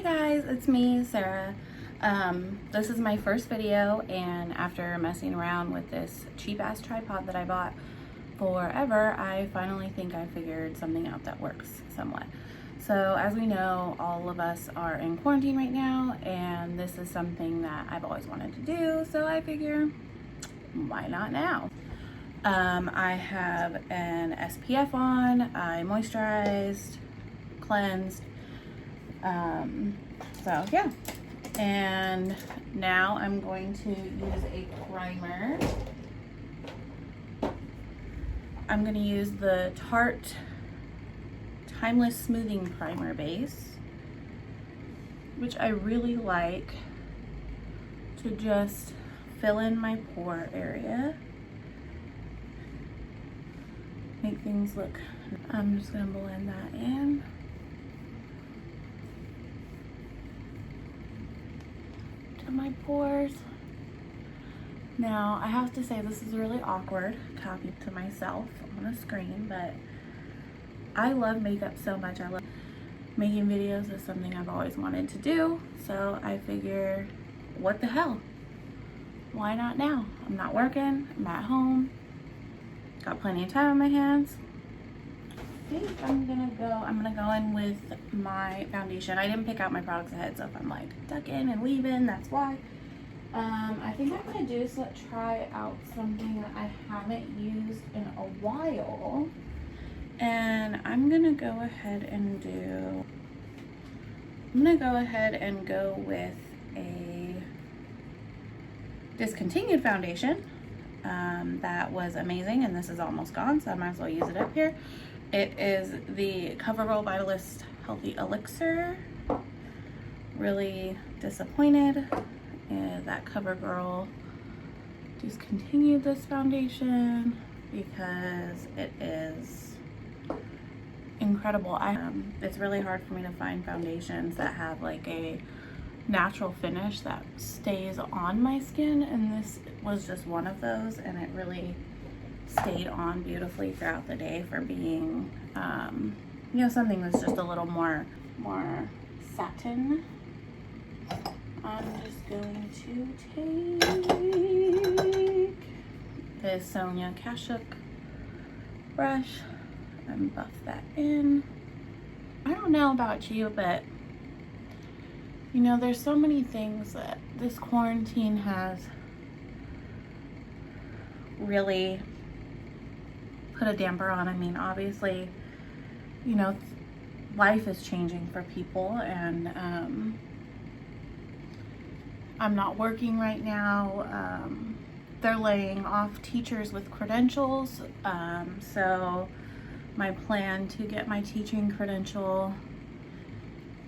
Hey guys, it's me, Sarah. This is my first video, and after messing around with this cheap ass tripod that I bought forever, I finally think I figured something out that works somewhat. So as we know, all of us are in quarantine right now, and this is something that I've always wanted to do, so I figure, why not now? I have an SPF on, I moisturized, cleansed, so yeah, and now I'm going to use a primer. I'm going to use the Tarte Timeless Smoothing Primer Base, which I really like to just fill in my pore area, make things look. I'm just going to blend that in. My pores. Now I have to say, this is really awkward talking to myself on a screen, but I love makeup so much. I love making videos. Is something I've always wanted to do, so I figure, what the hell, why not now? I'm not working, I'm at home, got plenty of time on my hands. I think I'm gonna go in with my foundation. I didn't pick out my products ahead, so if I'm like ducking and weaving, that's why. I think I'm gonna do is try out something that I haven't used in a while, and I'm gonna go ahead and go with a discontinued foundation that was amazing, and this is almost gone, so I might as well use it up here. It is the CoverGirl Vitalist Healthy Elixir. Really disappointed that CoverGirl discontinued this foundation because it is incredible. It's really hard for me to find foundations that have like a natural finish that stays on my skin, and this was just one of those, and it really stayed on beautifully throughout the day for being, you know, something that's just a little more satin. I'm just going to take this Sonia Kashuk brush and buff that in. I don't know about you, but you know, there's so many things that this quarantine has really put a damper on. I mean, obviously, you know, life is changing for people, and I'm not working right now. They're laying off teachers with credentials, so my plan to get my teaching credential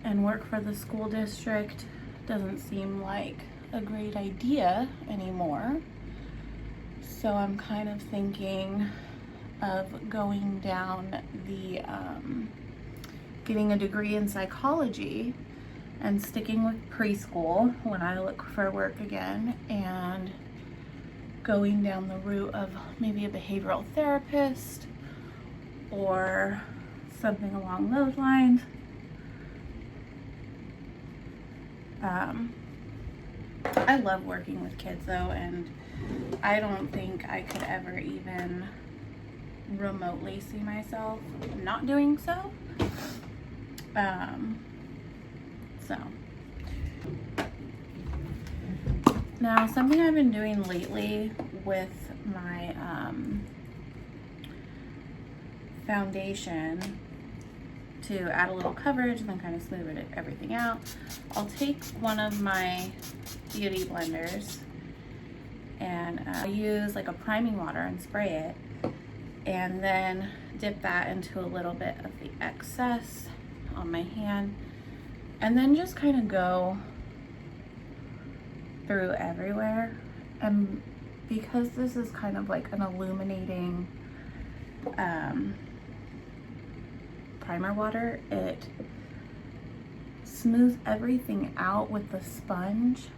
and work for the school district doesn't seem like a great idea anymore. So I'm kind of thinking of going down the getting a degree in psychology and sticking with preschool when I look for work again, and going down the route of maybe a behavioral therapist or something along those lines. I love working with kids though, and I don't think I could ever even remotely see myself not doing so. So now, something I've been doing lately with my foundation to add a little coverage and then kind of smooth everything out, I'll take one of my beauty blenders and I'll use like a priming water and spray it, and then dip that into a little bit of the excess on my hand, and then just kind of go through everywhere. And because this is kind of like an illuminating primer water, it smooths everything out with the sponge,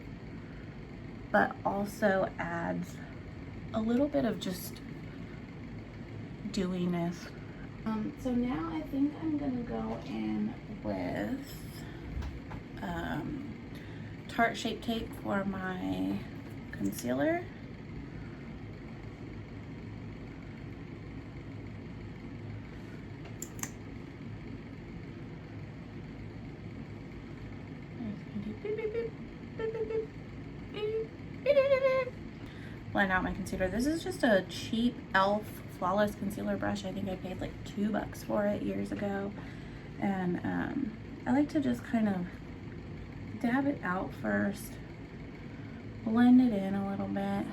but also adds a little bit of just dewiness. So now I think I'm gonna go in with Tarte Shape Tape for my concealer. Blend out my concealer. This is just a cheap e.l.f. Flawless concealer brush. I think I paid like $2 for it years ago. And I like to just kind of dab it out first, blend it in a little bit.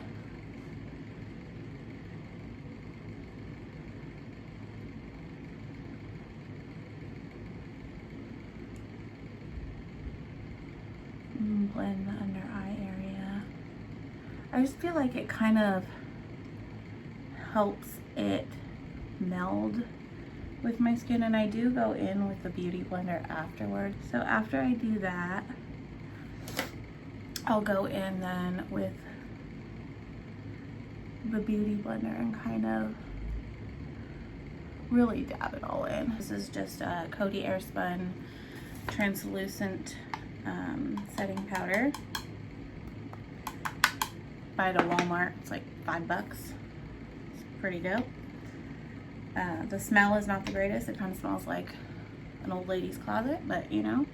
And blend the under eye area. I just feel like it kind of helps it meld with my skin, and I do go in with the Beauty Blender afterwards. So after I do that, I'll go in then with the Beauty Blender and kind of really dab it all in. This is just a Coty Airspun translucent setting powder. Buy it at Walmart, it's like $5. It's pretty dope. The smell is not the greatest. It kind of smells like an old lady's closet, but you know.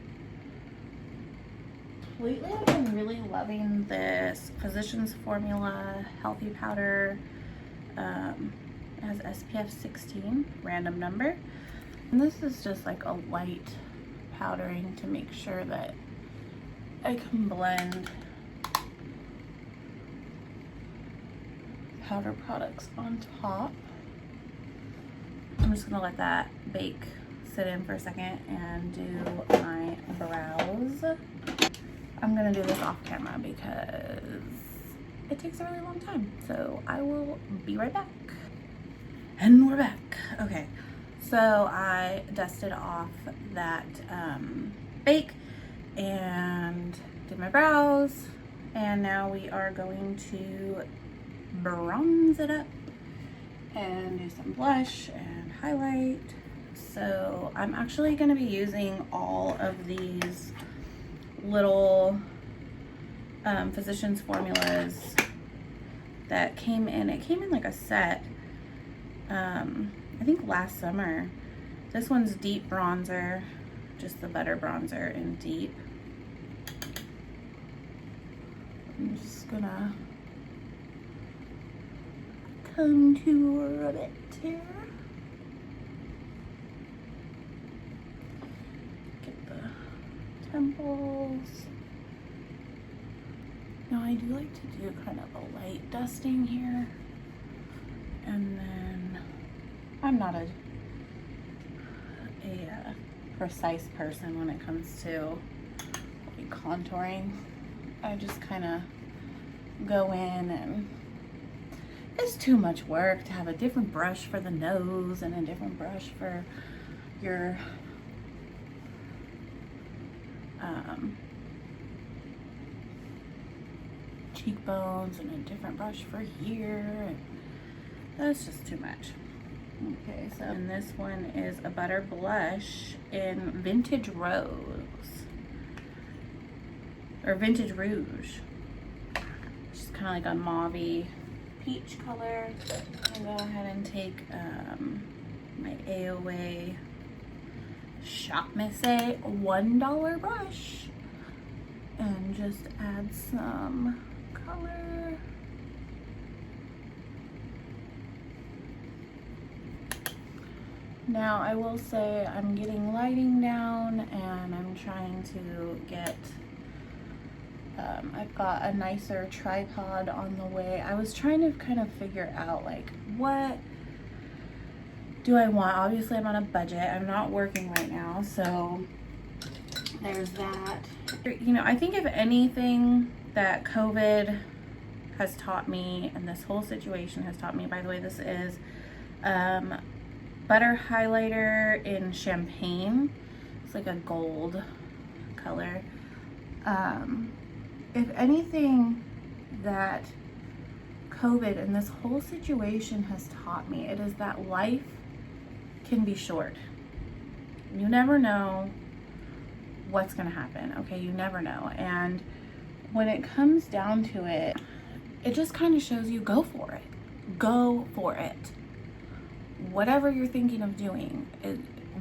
Lately I've been really loving this Physicians Formula Healthy Powder. It has SPF 16, random number. And this is just like a light powdering to make sure that I can blend powder products on top. I'm just gonna let that bake, sit in for a second, and do my brows. I'm gonna do this off camera because it takes a really long time. So I will be right back. And we're back. Okay, so I dusted off that bake and did my brows. And now we are going to bronze it up and do some blush and highlight. So I'm actually going to be using all of these little Physicians Formulas that came in. It came in like a set, I think last summer. This one's deep bronzer, just the butter bronzer in deep. I'm just gonna contour a bit here. Get the temples. Now I do like to do kind of a light dusting here. And then I'm not a precise person when it comes to contouring. I just kind of go in, and it's too much work to have a different brush for the nose and a different brush for your cheekbones and a different brush for here. That's just too much. Okay, so and this one is a butter blush in Vintage Rose, or Vintage Rouge. Just kind of like a mauve-y peach color. I'm gonna go ahead and take my AOA Shop Messe $1 brush and just add some color. Now I will say I'm getting lighting down, and I'm trying to get, I've got a nicer tripod on the way. I was trying to kind of figure out like, what do I want? Obviously I'm on a budget. I'm not working right now, so there's that. You know, I think if anything that COVID has taught me, and this whole situation has taught me, by the way, this is butter highlighter in Champagne. It's like a gold color. If anything that COVID and this whole situation has taught me, it is that life can be short. You never know what's gonna happen, okay? You never know. And when it comes down to it, it just kind of shows you, go for it. Go for it. Whatever you're thinking of doing,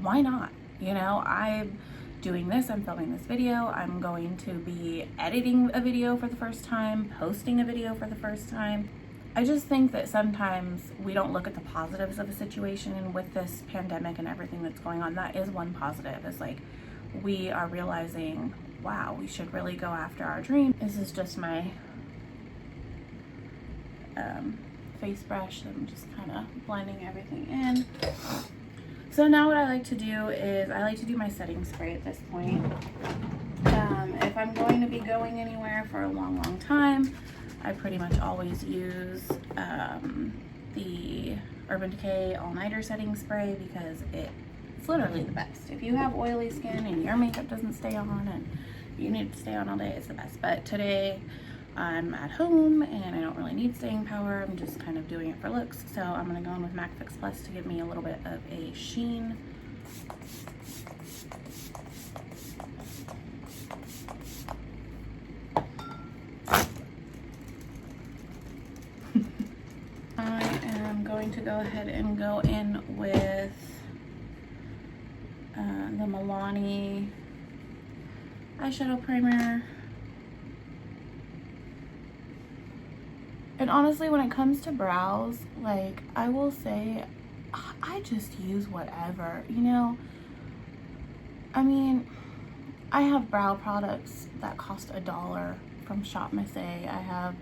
why not? You know, I'm doing this, I'm filming this video, I'm going to be editing a video for the first time, posting a video for the first time. I just think that sometimes we don't look at the positives of a situation, and with this pandemic and everything that's going on, that is one positive. It's like we are realizing, wow, we should really go after our dream. This is just my face brush. I'm just kind of blending everything in. So now what I like to do is I like to do my setting spray at this point. If I'm going to be going anywhere for a long time, I pretty much always use the Urban Decay All Nighter setting spray, because it's literally the best. If you have oily skin and your makeup doesn't stay on and you need to stay on all day, it's the best. But today I'm at home and I don't really need staying power. I'm just kind of doing it for looks. So I'm gonna go in with MAC Fix Plus to give me a little bit of a sheen. I am going to go ahead and go in with the Milani eyeshadow primer. And honestly, when it comes to brows, like, I will say, I just use whatever, you know? I mean, I have brow products that cost $1 from Shop Miss A. I have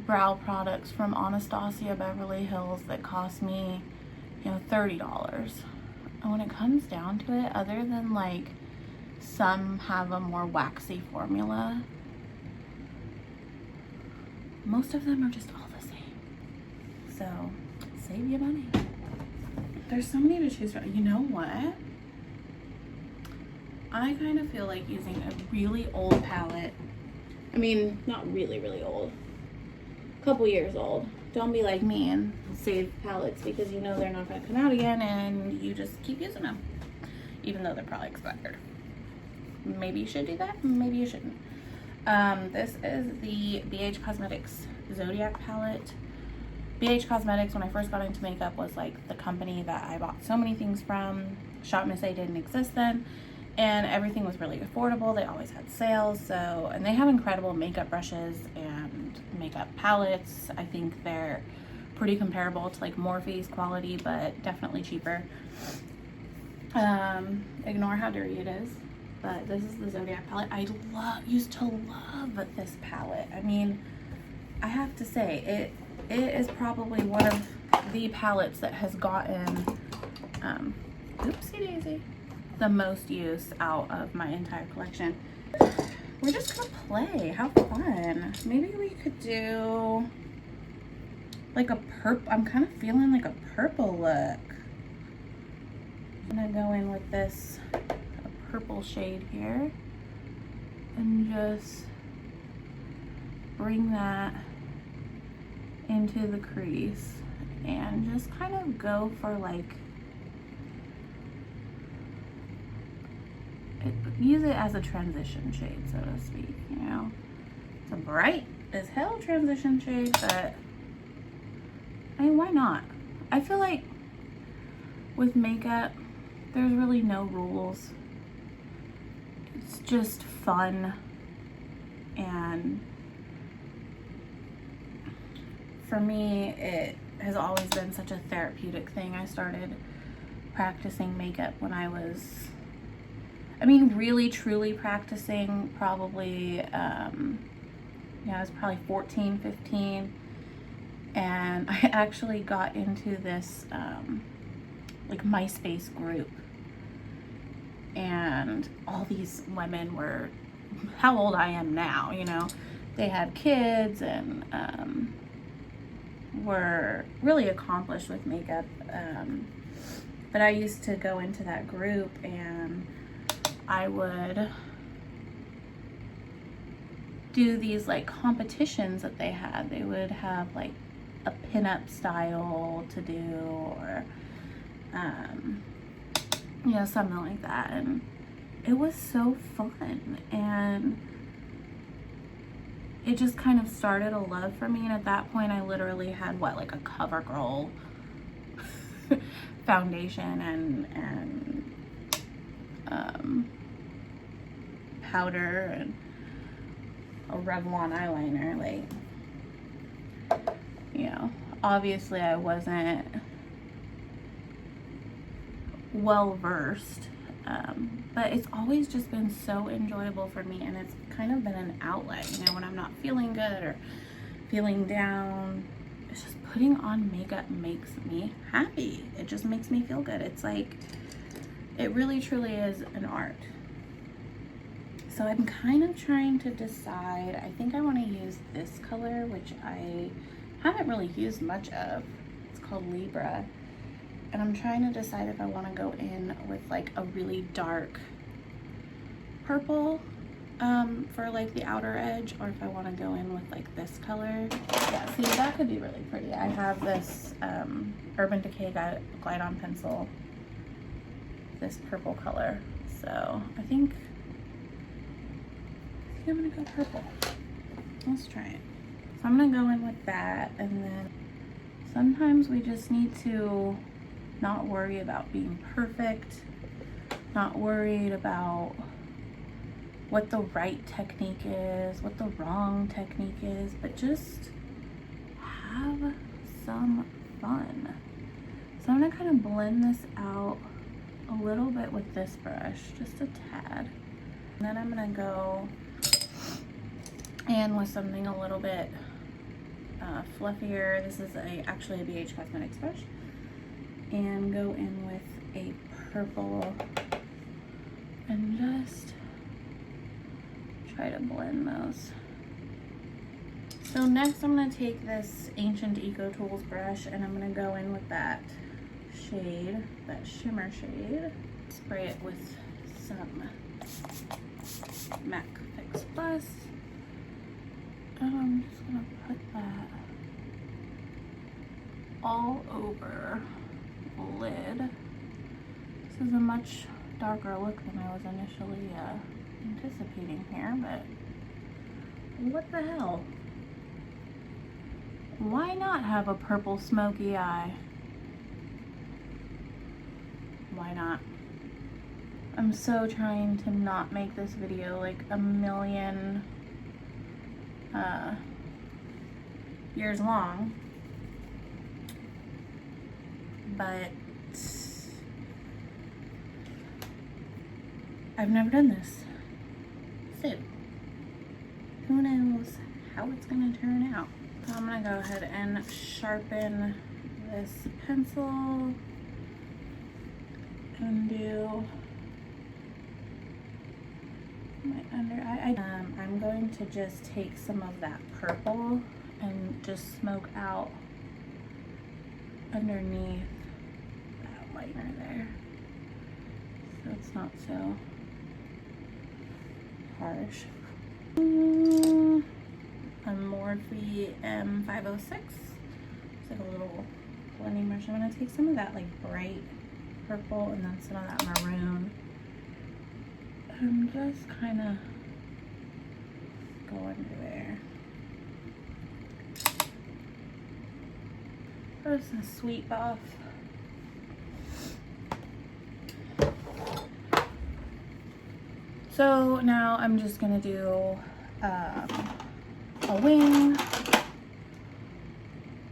brow products from Anastasia Beverly Hills that cost me, you know, $30. And when it comes down to it, other than like some have a more waxy formula, most of them are just all the same. So save your money. There's so many to choose from. You know what? I kind of feel like using a really old palette. I mean, not really old. A couple years old. Don't be like me and save palettes because you know they're not going to come out again and you just keep using them, even though they're probably expired. Maybe you should do that, maybe you shouldn't. This is the BH Cosmetics Zodiac palette. BH Cosmetics, when I first got into makeup, was like the company that I bought so many things from. Shop Miss A didn't exist then, and everything was really affordable. They always had sales, so, and they have incredible makeup brushes and makeup palettes. I think they're pretty comparable to like Morphe's quality, but definitely cheaper. Ignore how dirty it is, but this is the Zodiac palette. I used to love this palette. I mean, I have to say, it is probably one of the palettes that has gotten, oopsie daisy, the most use out of my entire collection. We're just gonna play, how fun. Maybe we could do like a purple, I'm kind of feeling like a purple look. I'm gonna go in with this purple shade here and just bring that into the crease and just kind of go for like, use it as a transition shade, so to speak, you know? It's a bright as hell transition shade, but I mean, why not? I feel like with makeup, there's really no rules. It's just fun, and for me, it has always been such a therapeutic thing. I started practicing makeup when I was, I mean, really truly practicing probably, yeah, I was probably 14, 15, and I actually got into this like MySpace group, and all these women were how old I am now, you know. They had kids and were really accomplished with makeup, but I used to go into that group and I would do these like competitions that they had. They would have like a pinup style to do, or you know, something like that. And it was so fun, and it just kind of started a love for me. And at that point I literally had what, like a CoverGirl foundation and powder and a Revlon eyeliner. Like, you know, obviously I wasn't well versed, but it's always just been so enjoyable for me, and it's kind of been an outlet, you know, when I'm not feeling good or feeling down. It's just putting on makeup makes me happy. It just makes me feel good. It's like, it really truly is an art. So I'm kind of trying to decide. I think I want to use this color, which I haven't really used much of. It's called Libra. And I'm trying to decide if I want to go in with like a really dark purple for like the outer edge, or if I want to go in with like this color. Yeah, see, that could be really pretty. I have this Urban Decay Glide On pencil, this purple color. So I think I'm gonna go purple. Let's try it. So I'm gonna go in with that, and then sometimes we just need to not worry about being perfect, not worried about what the right technique is, what the wrong technique is, but just have some fun. So I'm gonna kind of blend this out a little bit with this brush, just a tad. And then I'm gonna go in with something a little bit fluffier. This is actually a BH Cosmetics brush. And go in with a purple and just try to blend those. So next I'm going to take this Ancient Eco Tools brush, and I'm going to go in with that shade, that shimmer shade. Spray it with some MAC Fix Plus. And I'm just going to put that all over the lid. This is a much darker look than I was initially anticipating here, but what the hell? Why not have a purple smoky eye? Why not? I'm so trying to not make this video like a million years long, but I've never done this, so who knows how it's gonna turn out. So I'm gonna go ahead and sharpen this pencil and do my under eye. I'm going to just take some of that purple and just smoke out underneath that liner there, so it's not so harsh. A Morphe M506. It's like a little blending brush. I'm gonna take some of that like bright purple and then some of that maroon. I'm just kind of go under there. Just a sweep off. So now I'm just gonna do a wing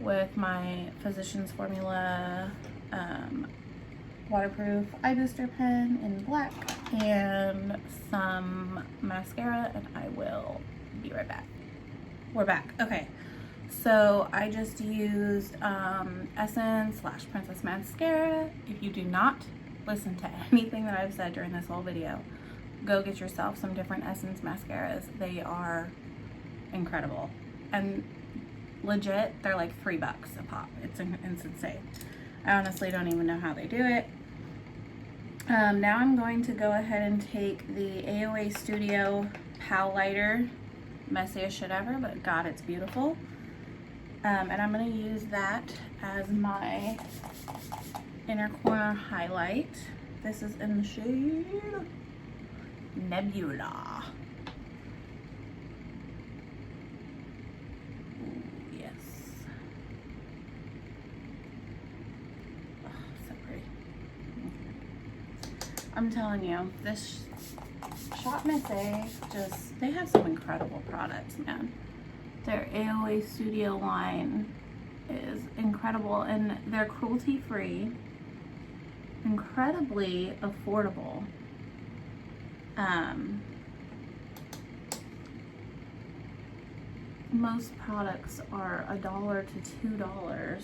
with my Physicians Formula waterproof eye booster pen in black and some mascara, and I will be right back. We're back. Okay, so I just used Essence / Princess mascara. If you do not listen to anything that I've said during this whole video, go get yourself some different Essence mascaras. They are incredible, and legit, they're like $3 a pop. It's insane. I honestly don't even know how they do it. Now I'm going to go ahead and take the AOA Studio Pow Lighter. Messy as shit ever, but God, it's beautiful. And I'm going to use that as my inner corner highlight. This is in the shade Nebula. Ooh, yes. Oh, so pretty. Okay. I'm telling you, this Shop Miss A, just, they have some incredible products, man. Their AOA Studio line is incredible, and they're cruelty-free, incredibly affordable. Most products are $1 to $2,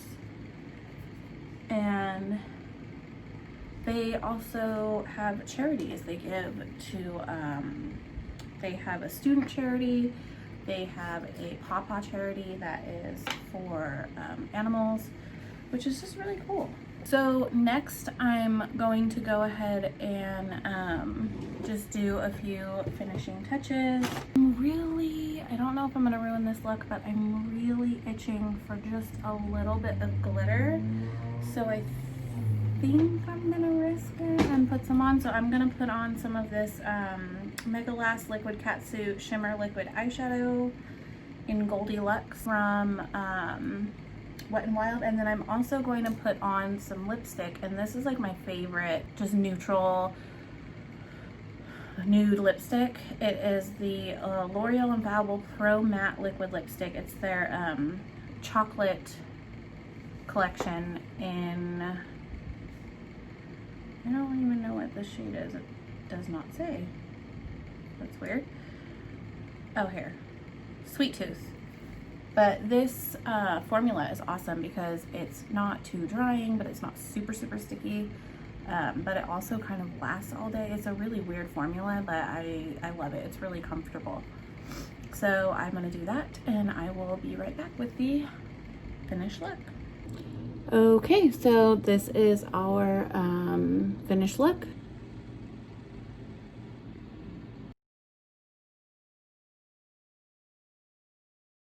and they also have charities they give to, they have a student charity, they have a Pawpaw charity that is for animals, which is just really cool. So next I'm going to go ahead and just do a few finishing touches. I don't know if I'm gonna ruin this look, but I'm really itching for just a little bit of glitter. So I think I'm gonna risk it and put some on. So I'm gonna put on some of this Mega Last Liquid Catsuit Shimmer Liquid Eyeshadow in Goldilux from Wet n Wild, and then I'm also going to put on some lipstick, and this is like my favorite, just neutral nude lipstick. It is the L'Oreal Infallible Pro Matte Liquid Lipstick. It's their chocolate collection in, I don't even know what the shade is. It does not say. That's weird. Oh, here. Sweet Tooth. But this formula is awesome because it's not too drying, but it's not super, super sticky. But it also kind of lasts all day. It's a really weird formula, but I love it. It's really comfortable. So I'm gonna do that, and I will be right back with the finished look. Okay, so this is our finished look.